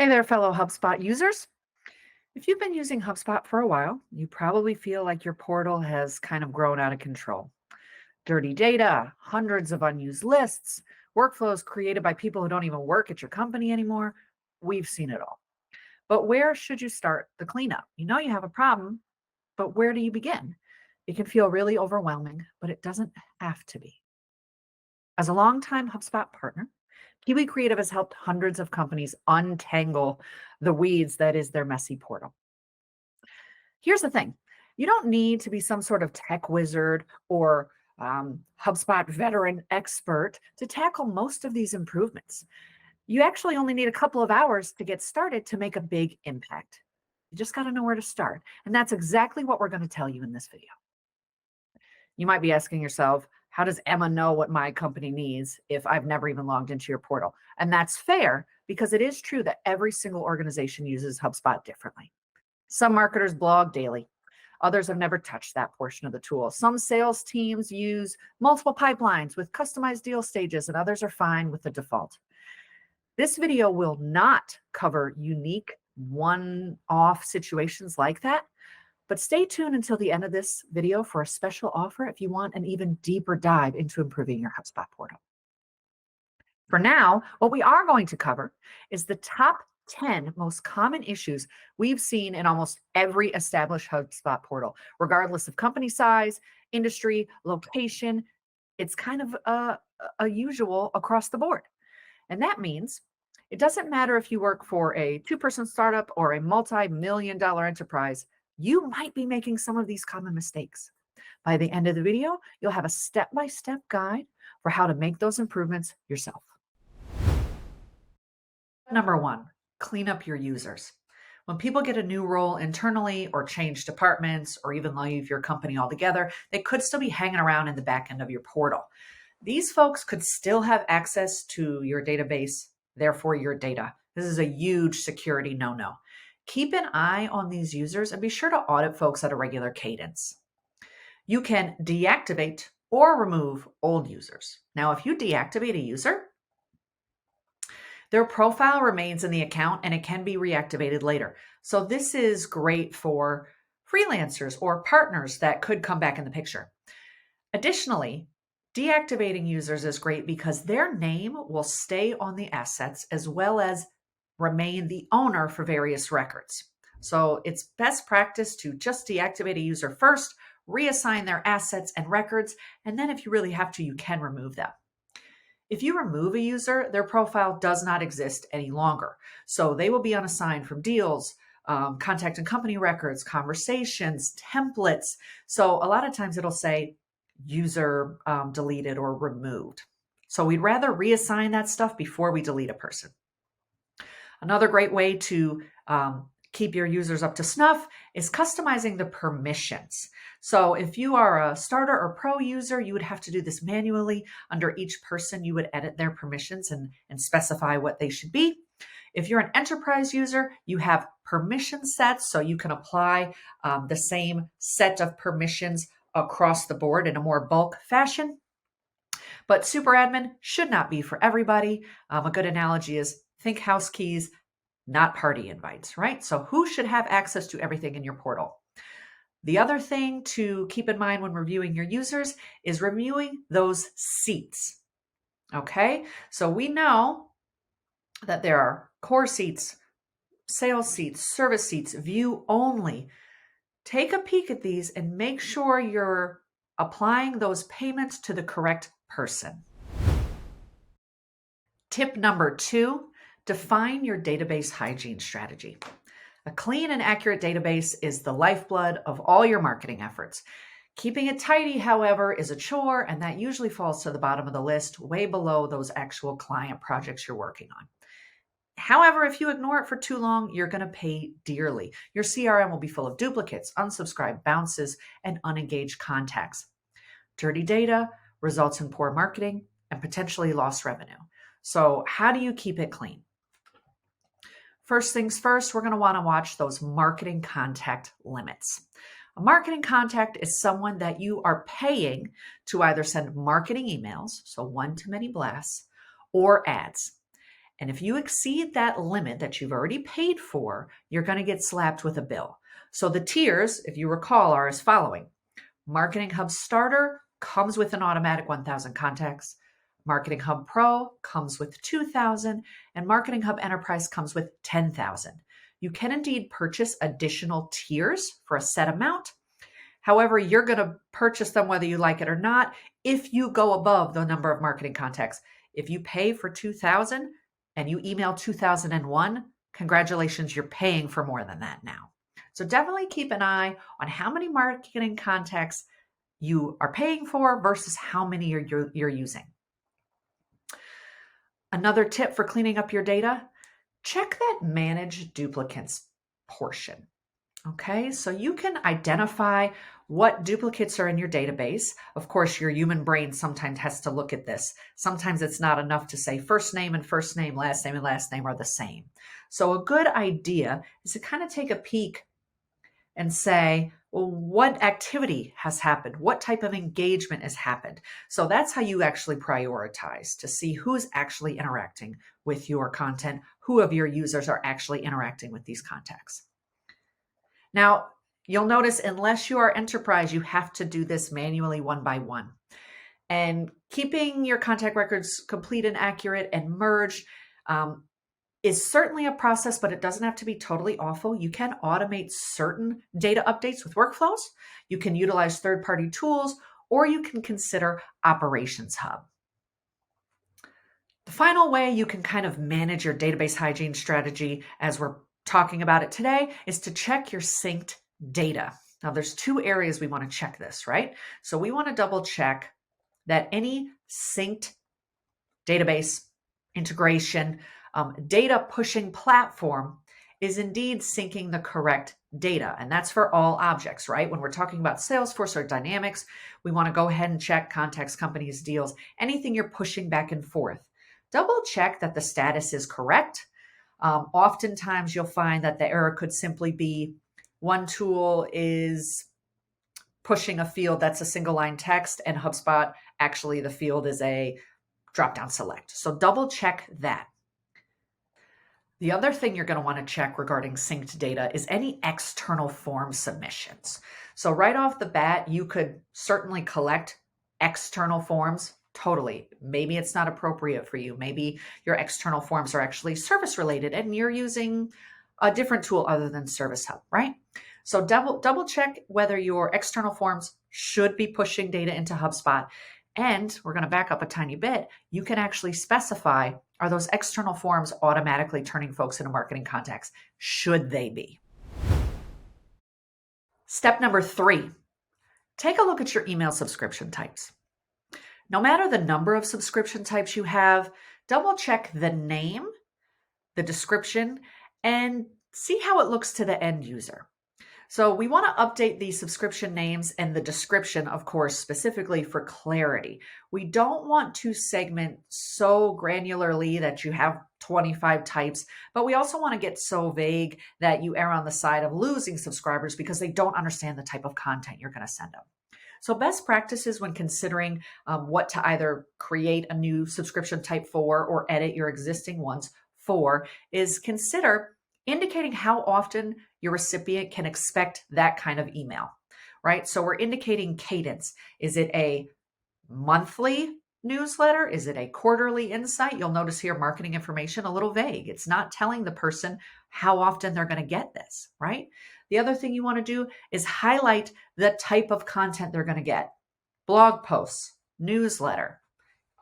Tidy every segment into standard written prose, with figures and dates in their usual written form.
Hey there, fellow HubSpot users. If you've been using HubSpot for a while, you probably feel like your portal has kind of grown out of control. Dirty data, hundreds of unused lists, workflows created by people who don't even work at your company anymore. We've seen it all. But where should you start the cleanup? You know you have a problem, but where do you begin? It can feel really overwhelming, but it doesn't have to be. As a longtime HubSpot partner, Kiwi Creative has helped hundreds of companies untangle the weeds that is their messy portal. Here's the thing, you don't need to be some sort of tech wizard or HubSpot veteran expert to tackle most of these improvements. You actually only need a couple of hours to get started to make a big impact. You just got to know where to start. And that's exactly what we're going to tell you in this video. You might be asking yourself, how does Emma know what my company needs if I've never even logged into your portal? And that's fair because it is true that every single organization uses HubSpot differently. Some marketers blog daily. Others have never touched that portion of the tool. Some sales teams use multiple pipelines with customized deal stages, and others are fine with the default. This video will not cover unique one-off situations like that, but stay tuned until the end of this video for a special offer if you want an even deeper dive into improving your HubSpot portal. For now, what we are going to cover is the top 10 most common issues we've seen in almost every established HubSpot portal, regardless of company size, industry, location. It's kind of a usual across the board. And that means it doesn't matter if you work for a two-person startup or a multi-million-dollar enterprise, you might be making some of these common mistakes. By the end of the video, you'll have a step-by-step guide for how to make those improvements yourself. Number one, clean up your users. When people get a new role internally or change departments or even leave your company altogether, they could still be hanging around in the back end of your portal. These folks could still have access to your database, therefore your data. This is a huge security no-no. Keep an eye on these users and be sure to audit folks at a regular cadence. You can deactivate or remove old users. Now, if you deactivate a user, their profile remains in the account and it can be reactivated later. So this is great for freelancers or partners that could come back in the picture. Additionally, deactivating users is great because their name will stay on the assets as well as remain the owner for various records. So it's best practice to just deactivate a user first, reassign their assets and records, and then if you really have to, you can remove them. If you remove a user, their profile does not exist any longer. So they will be unassigned from deals, contact and company records, conversations, templates. So a lot of times it'll say user deleted or removed. So we'd rather reassign that stuff before we delete a person. Another great way to keep your users up to snuff is customizing the permissions. So if you are a starter or pro user, you would have to do this manually. Under each person, you would edit their permissions and specify what they should be. If you're an enterprise user, you have permission sets, so you can apply the same set of permissions across the board in a more bulk fashion. But super admin should not be for everybody. A good analogy is think house keys, not party invites, right? So who should have access to everything in your portal? The other thing to keep in mind when reviewing your users is reviewing those seats. Okay, so we know that there are core seats, sales seats, service seats, view only. Take a peek at these and make sure you're applying those payments to the correct person. Tip number 2, define your database hygiene strategy. A clean and accurate database is the lifeblood of all your marketing efforts. Keeping it tidy, however, is a chore, and that usually falls to the bottom of the list, way below those actual client projects you're working on. However, if you ignore it for too long, you're going to pay dearly. Your CRM will be full of duplicates, unsubscribed bounces, and unengaged contacts. Dirty data results in poor marketing and potentially lost revenue. So how do you keep it clean? First things first, we're going to want to watch those marketing contact limits. A marketing contact is someone that you are paying to either send marketing emails, so one-to-many blasts, or ads. And if you exceed that limit that you've already paid for, you're going to get slapped with a bill. So the tiers, if you recall, are as following. Marketing Hub Starter comes with an automatic 1,000 contacts. Marketing Hub Pro comes with 2,000, and Marketing Hub Enterprise comes with 10,000. You can indeed purchase additional tiers for a set amount. However, you're going to purchase them whether you like it or not if you go above the number of marketing contacts. If you pay for 2,000 and you email 2001, congratulations, you're paying for more than that now. So definitely keep an eye on how many marketing contacts you are paying for versus how many you're using. Another tip for cleaning up your data, check that manage duplicates portion. Okay, so you can identify what duplicates are in your database. Of course, your human brain sometimes has to look at this. Sometimes it's not enough to say first name and first name, last name and last name are the same. So a good idea is to kind of take a peek and say, well, what activity has happened? What type of engagement has happened? So that's how you actually prioritize to see who's actually interacting with your content, who of your users are actually interacting with these contacts. Now, you'll notice unless you are enterprise, you have to do this manually one by one. And keeping your contact records complete and accurate and merged is certainly a process, but it doesn't have to be totally awful. You can automate certain data updates with workflows. You can utilize third-party tools, or you can consider Operations Hub. The final way you can kind of manage your database hygiene strategy, as we're talking about it today, is to check your synced data. Now, there's two areas we want to check this, right? So we want to double check that any synced database integration, data pushing platform is indeed syncing the correct data. And that's for all objects, right? When we're talking about Salesforce or Dynamics, we want to go ahead and check contacts, companies, deals, anything you're pushing back and forth. Double check that the status is correct. Oftentimes you'll find that the error could simply be one tool is pushing a field that's a single line text, and HubSpot, actually the field is a drop-down select. So double check that. The other thing you're going to want to check regarding synced data is any external form submissions. So right off the bat, you could certainly collect external forms. Totally. Maybe it's not appropriate for you. Maybe your external forms are actually service related and you're using a different tool other than Service Hub, right? So double check whether your external forms should be pushing data into HubSpot. And we're going to back up a tiny bit. You can actually specify, are those external forms automatically turning folks into marketing contacts? Should they be? Step number 3, take a look at your email subscription types. No matter the number of subscription types you have, double check the name, the description, and see how it looks to the end user. So we want to update the subscription names and the description, of course, specifically for clarity. We don't want to segment so granularly that you have 25 types, but we also want to get so vague that you err on the side of losing subscribers because they don't understand the type of content you're going to send them. So best practices when considering what to either create a new subscription type for or edit your existing ones for is consider indicating how often your recipient can expect that kind of email, right? So we're indicating cadence. Is it a monthly newsletter? Is it a quarterly insight? You'll notice here marketing information a little vague. It's not telling the person how often they're going to get this, right? The other thing you want to do is highlight the type of content they're going to get. Blog posts, newsletter,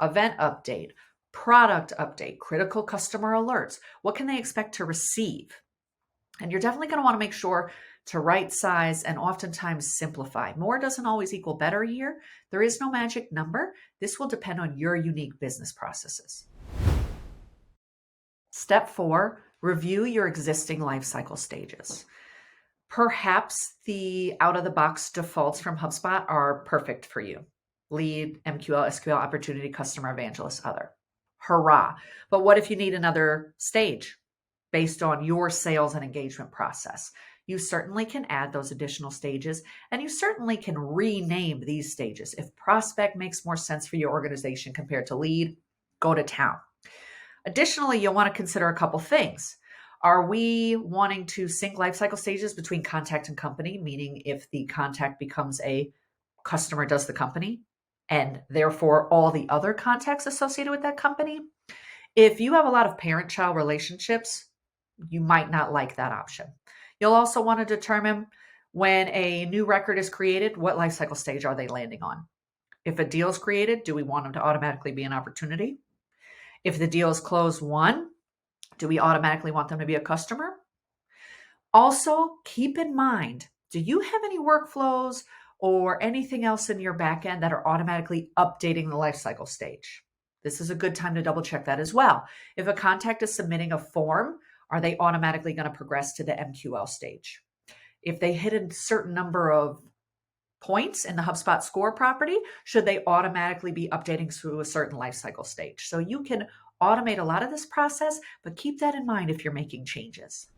event update, product update, critical customer alerts. What can they expect to receive? And you're definitely going to want to make sure to right size and oftentimes simplify. More doesn't always equal better here. There is no magic number. This will depend on your unique business processes. Step 4, review your existing lifecycle stages. Perhaps the out-of-the-box defaults from HubSpot are perfect for you. Lead, MQL, SQL, opportunity, customer, evangelist, other. Hurrah. But what if you need another stage based on your sales and engagement process? You certainly can add those additional stages, and you certainly can rename these stages. If prospect makes more sense for your organization compared to lead, go to town. Additionally, you'll want to consider a couple things. Are we wanting to sync lifecycle stages between contact and company? Meaning, if the contact becomes a customer, does the company, and therefore all the other contacts associated with that company? If you have a lot of parent child relationships, you might not like that option. You'll also want to determine when a new record is created, what lifecycle stage are they landing on? If a deal is created, do we want them to automatically be an opportunity? If the deal is closed won, do we automatically want them to be a customer? Also, keep in mind, do you have any workflows or anything else in your backend that are automatically updating the lifecycle stage? This is a good time to double check that as well. If a contact is submitting a form, are they automatically going to progress to the MQL stage? If they hit a certain number of points in the HubSpot score property, should they automatically be updating through a certain lifecycle stage? So you can automate a lot of this process, but keep that in mind if you're making changes.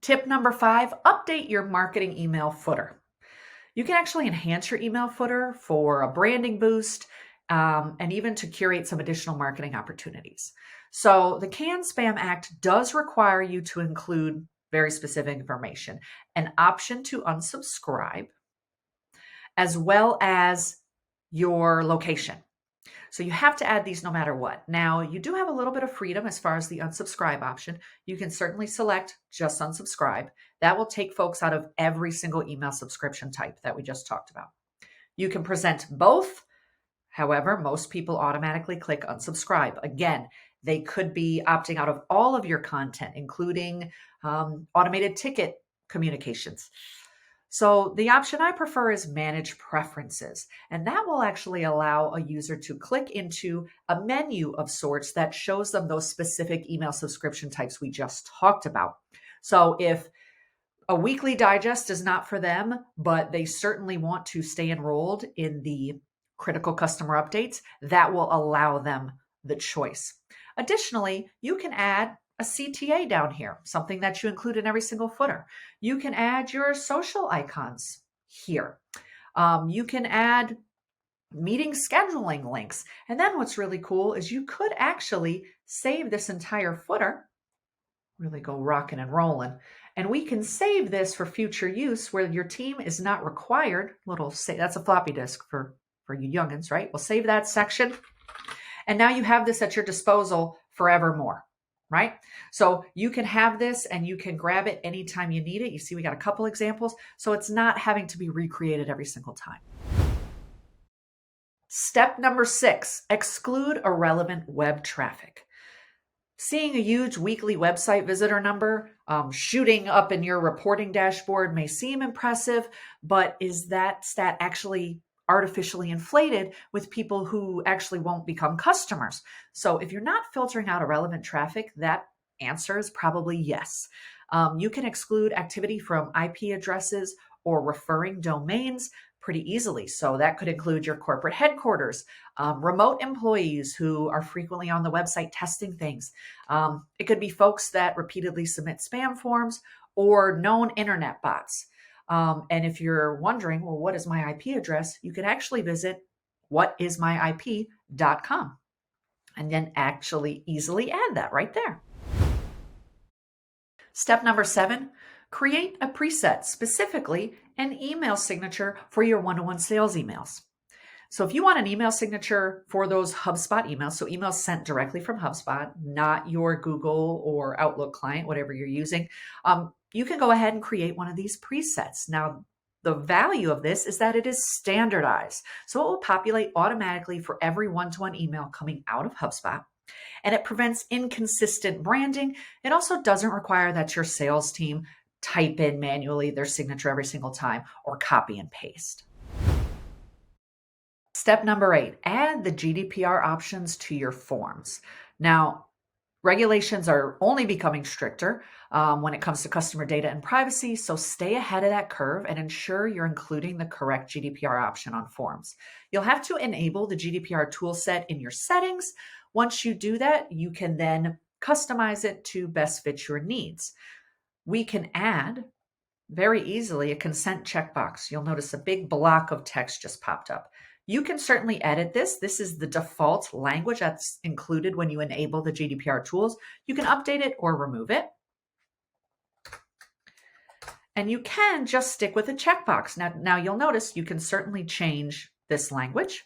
Tip number 5, update your marketing email footer. You can actually enhance your email footer for a branding boost and even to curate some additional marketing opportunities. So the CAN-SPAM Act does require you to include very specific information, an option to unsubscribe, as well as your location. So you have to add these no matter what. Now, you do have a little bit of freedom as far as the unsubscribe option. You can certainly select just unsubscribe. That will take folks out of every single email subscription type that we just talked about. You can present both. However, most people automatically click unsubscribe. Again, they could be opting out of all of your content, including automated ticket communications. So the option I prefer is manage preferences, and that will actually allow a user to click into a menu of sorts that shows them those specific email subscription types we just talked about. So if a weekly digest is not for them, but they certainly want to stay enrolled in the critical customer updates, that will allow them the choice. Additionally, you can add a CTA down here, something that you include in every single footer. You can add your social icons here. You can add meeting scheduling links. And then what's really cool is you could actually save this entire footer, really go rocking and rolling. And we can save this for future use where your team is not required. That's a floppy disk for you youngins, right? We'll save that section. And now you have this at your disposal forevermore, right? So you can have this and you can grab it anytime you need it. You see, we got a couple examples. So it's not having to be recreated every single time. Step number 6, exclude irrelevant web traffic. Seeing a huge weekly website visitor number shooting up in your reporting dashboard may seem impressive, but is that stat actually artificially inflated with people who actually won't become customers? So if you're not filtering out irrelevant traffic, that answer is probably yes. You can exclude activity from IP addresses or referring domains pretty easily. So that could include your corporate headquarters, remote employees who are frequently on the website testing things. It could be folks that repeatedly submit spam forms or known internet bots. And if you're wondering, well, what is my IP address? You can actually visit whatismyip.com and then actually easily add that right there. Step number 7, create a preset, specifically an email signature for your one-to-one sales emails. So if you want an email signature for those HubSpot emails, so emails sent directly from HubSpot, not your Google or Outlook client, whatever you're using, you can go ahead and create one of these presets. Now, the value of this is that it is standardized. So it will populate automatically for every one-to-one email coming out of HubSpot. And it prevents inconsistent branding. It also doesn't require that your sales team type in manually their signature every single time or copy and paste. Step number 8, add the GDPR options to your forms. Now, regulations are only becoming stricter when it comes to customer data and privacy, so stay ahead of that curve and ensure you're including the correct GDPR option on forms. You'll have to enable the GDPR toolset in your settings. Once you do that, you can then customize it to best fit your needs. We can add very easily a consent checkbox. You'll notice a big block of text just popped up. You can certainly edit this. This is the default language that's included when you enable the GDPR tools. You can update it or remove it. And you can just stick with a checkbox. Now you'll notice you can certainly change this language.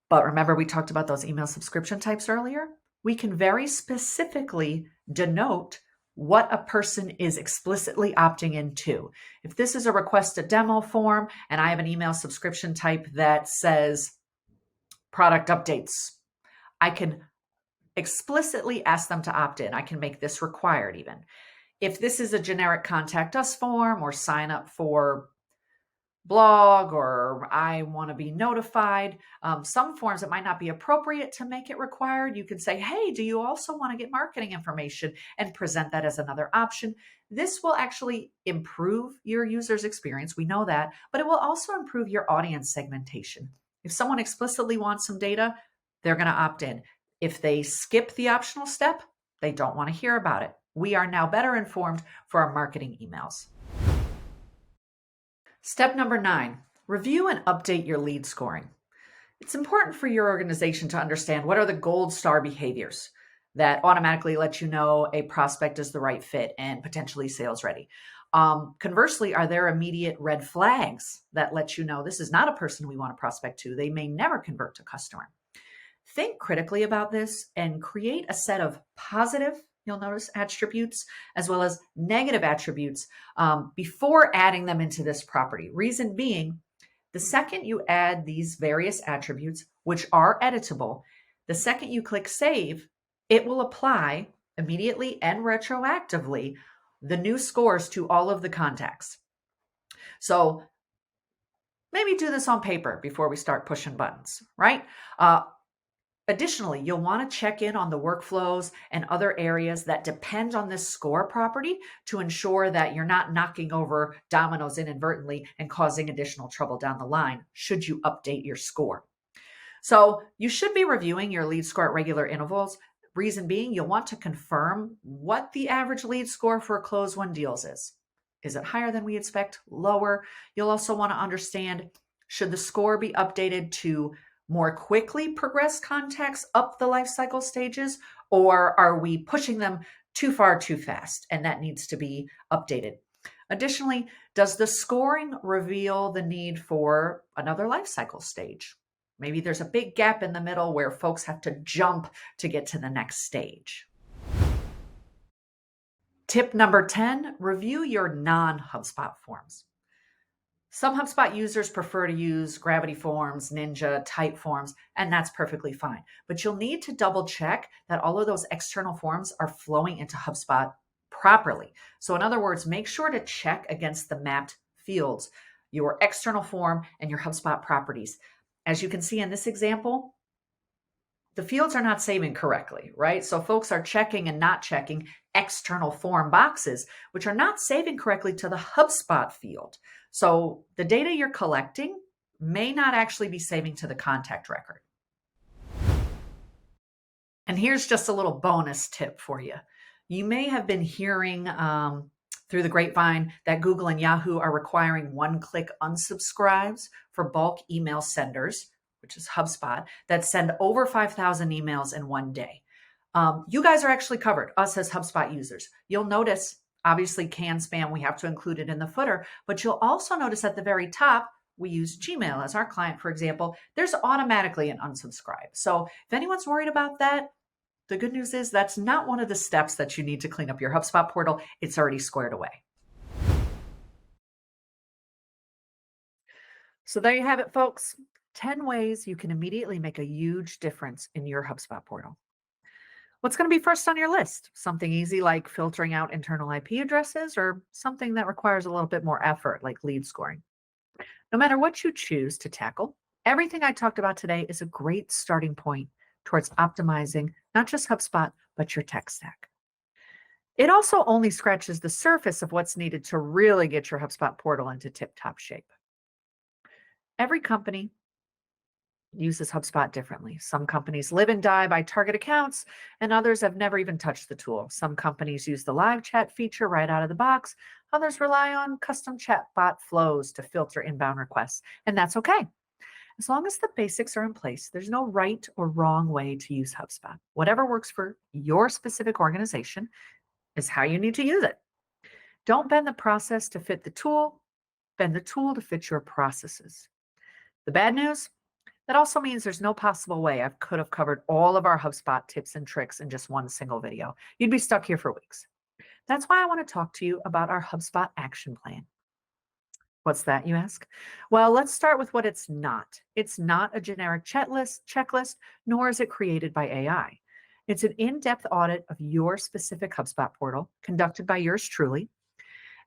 But remember, we talked about those email subscription types earlier? We can very specifically denote what a person is explicitly opting into. If this is a request a demo form and I have an email subscription type that says product updates, I can explicitly ask them to opt in. I can make this required even. If this is a generic contact us form or sign up for blog or I want to be notified, some forms it might not be appropriate to make it required. You can say, hey, do you also want to get marketing information, and present that as another option. This will actually improve your user's experience. We know that, but it will also improve your audience segmentation. If someone explicitly wants some data, they're going to opt in. If they skip the optional step, they don't want to hear about it. We are now better informed for our marketing emails. Step number 9, review and update your lead scoring. It's important for your organization to understand what are the gold star behaviors that automatically let you know a prospect is the right fit and potentially sales ready. Conversely, are there immediate red flags that let you know this is not a person we want to prospect to? They may never convert to customer. Think critically about this and create a set of positive, you'll notice, attributes as well as negative attributes before adding them into this property. Reason being, the second you add these various attributes, which are editable, the second you click save, it will apply immediately and retroactively the new scores to all of the contacts. So maybe do this on paper before we start pushing buttons, right? Additionally, you'll want to check in on the workflows and other areas that depend on this score property to ensure that you're not knocking over dominoes inadvertently and causing additional trouble down the line should you update your score. So you should be reviewing your lead score at regular intervals. Reason being, you'll want to confirm what the average lead score for a closed won deals is. Is it higher than we expect? Lower? You'll also want to understand, should the score be updated to more quickly progress contacts up the life cycle stages, or are we pushing them too far too fast and that needs to be updated? Additionally, does the scoring reveal the need for another life cycle stage? Maybe there's a big gap in the middle where folks have to jump to get to the next stage. Tip number 10, review your non-HubSpot forms. Some HubSpot users prefer to use Gravity Forms, Ninja, Typeforms, and that's perfectly fine. But you'll need to double check that all of those external forms are flowing into HubSpot properly. So in other words, make sure to check against the mapped fields, your external form and your HubSpot properties. As you can see in this example, the fields are not saving correctly, right? So folks are checking and not checking external form boxes, which are not saving correctly to the HubSpot field. So the data you're collecting may not actually be saving to the contact record. And here's just a little bonus tip for you. You may have been hearing through the grapevine that Google and Yahoo are requiring one-click unsubscribes for bulk email senders, which is HubSpot, that send over 5,000 emails in one day. You guys are actually covered, us as HubSpot users. You'll notice, obviously, canned spam, we have to include it in the footer, but you'll also notice at the very top, we use Gmail as our client, for example, there's automatically an unsubscribe. So if anyone's worried about that, the good news is that's not one of the steps that you need to clean up your HubSpot portal. It's already squared away. So there you have it, folks. 10 ways you can immediately make a huge difference in your HubSpot portal. What's going to be first on your list? Something easy like filtering out internal IP addresses, or something that requires a little bit more effort like lead scoring? No matter what you choose to tackle, everything I talked about today is a great starting point towards optimizing not just HubSpot, but your tech stack. It also only scratches the surface of what's needed to really get your HubSpot portal into tip-top shape. Every company uses HubSpot differently. Some companies live and die by target accounts, and others have never even touched the tool. Some companies use the live chat feature right out of the box. Others rely on custom chatbot flows to filter inbound requests, and that's okay. As long as the basics are in place, there's no right or wrong way to use HubSpot. Whatever works for your specific organization is how you need to use it. Don't bend the process to fit the tool, bend the tool to fit your processes. The bad news, that also means there's no possible way I could have covered all of our HubSpot tips and tricks in just one single video. You'd be stuck here for weeks. That's why I want to talk to you about our HubSpot action plan. What's that, you ask? Well, let's start with what it's not. It's not a generic checklist, nor is it created by AI. It's an in-depth audit of your specific HubSpot portal, conducted by yours truly,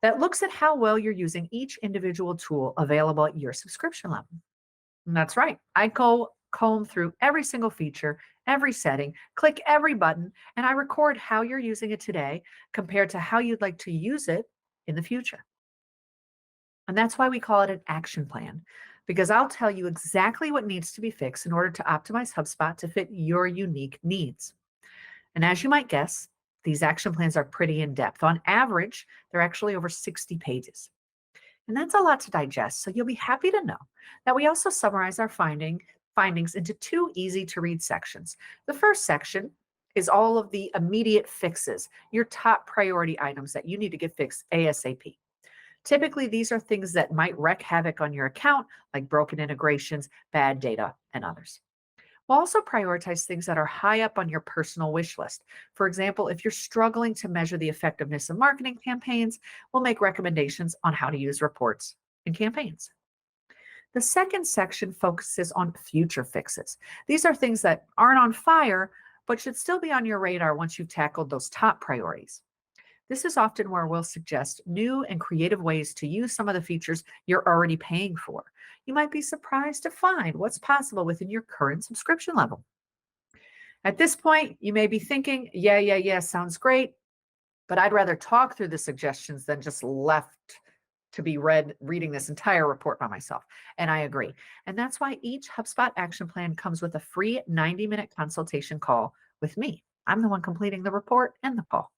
that looks at how well you're using each individual tool available at your subscription level. And that's right. I go comb through every single feature, every setting, click every button, and I record how you're using it today compared to how you'd like to use it in the future. And that's why we call it an action plan, because I'll tell you exactly what needs to be fixed in order to optimize HubSpot to fit your unique needs. And as you might guess, these action plans are pretty in depth. On average, they're actually over 60 pages. And that's a lot to digest. So you'll be happy to know that we also summarize our findings into two easy to read sections. The first section is all of the immediate fixes, your top priority items that you need to get fixed ASAP. Typically, these are things that might wreak havoc on your account, like broken integrations, bad data, and others. We'll also prioritize things that are high up on your personal wish list. For example, if you're struggling to measure the effectiveness of marketing campaigns, we'll make recommendations on how to use reports and campaigns. The second section focuses on future fixes. These are things that aren't on fire, but should still be on your radar once you've tackled those top priorities. This is often where we'll suggest new and creative ways to use some of the features you're already paying for. You might be surprised to find what's possible within your current subscription level. At this point, you may be thinking, yeah, sounds great, but I'd rather talk through the suggestions than just left to be reading this entire report by myself. And I agree. And that's why each HubSpot action plan comes with a free 90-minute consultation call with me. I'm the one completing the report and the call.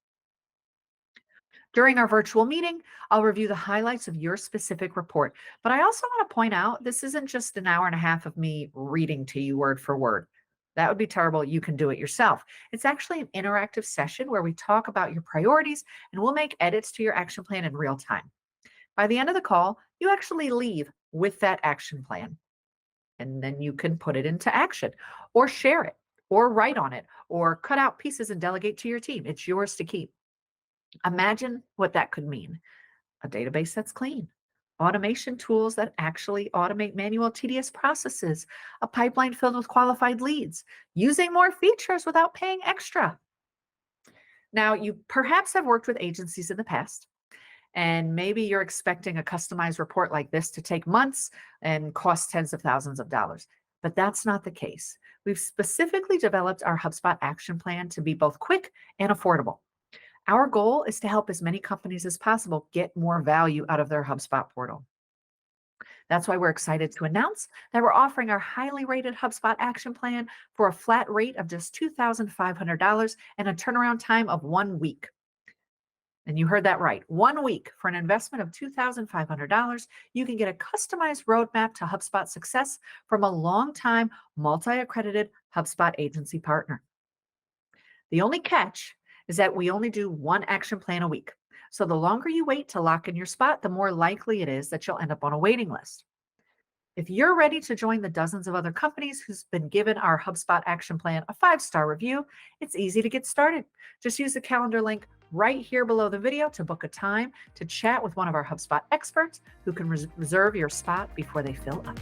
During our virtual meeting, I'll review the highlights of your specific report. But I also want to point out this isn't just an hour and a half of me reading to you word for word. That would be terrible. You can do it yourself. It's actually an interactive session where we talk about your priorities and we'll make edits to your action plan in real time. By the end of the call, you actually leave with that action plan. And then you can put it into action or share it or write on it or cut out pieces and delegate to your team. It's yours to keep. Imagine what that could mean. A database that's clean, automation tools that actually automate manual tedious processes, a pipeline filled with qualified leads, using more features without paying extra. Now, you perhaps have worked with agencies in the past, and maybe you're expecting a customized report like this to take months and cost tens of thousands of dollars. But that's not the case. We've specifically developed our HubSpot action plan to be both quick and affordable. Our goal is to help as many companies as possible get more value out of their HubSpot portal. That's why we're excited to announce that we're offering our highly rated HubSpot action plan for a flat rate of just $2,500 and a turnaround time of 1 week. And you heard that right. 1 week for an investment of $2,500, you can get a customized roadmap to HubSpot success from a longtime multi-accredited HubSpot agency partner. The only catch is that we only do one action plan a week. So the longer you wait to lock in your spot, the more likely it is that you'll end up on a waiting list. If you're ready to join the dozens of other companies who's been given our HubSpot action plan a 5-star review, it's easy to get started. Just use the calendar link right here below the video to book a time to chat with one of our HubSpot experts who can reserve your spot before they fill up.